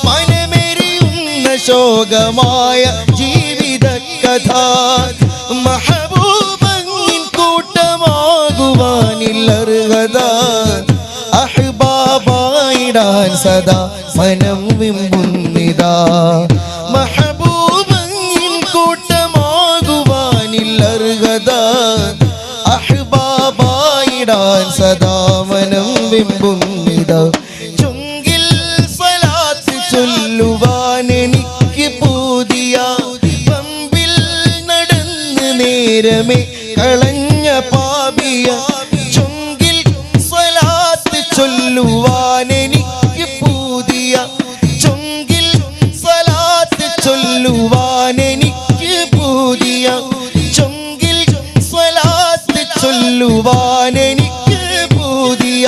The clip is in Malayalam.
മനമെരിയുന്ന ശോകമായ ജീവിത കഥ മഹബൂബിൻ കൂട്ടമാകുവാനില്ലർഹത അഹ്ബാബായിടാൻ സദാ മനം വിമ്പുന്നിതാ മഹബൂബിൻ കൂട്ടമാകുവാനില്ലർഹത അഹ്ബാബായിടാൻ സദാ മനം വിമ്പുന്നിതാ ചുങ്കിൽ സ്വലാത്ത് ചൊല്ലുവാൻ എനിക്ക് പൂതിയ പമ്പിൽ നടന്ന് നേരമേ കളഞ്ഞ പാപിയ ചുങ്കിൽ സ്വലാത്ത് ചൊല്ലുവാൻ എനിക്ക് പൂതിയ ചുങ്കിൽ സ്വലാത്ത് ചൊല്ലുവാൻ എനിക്ക് പൂതിയ ചുങ്കിൽ സ്വലാത്ത് ചൊല്ലുവാൻ എനിക്ക് പൂതിയ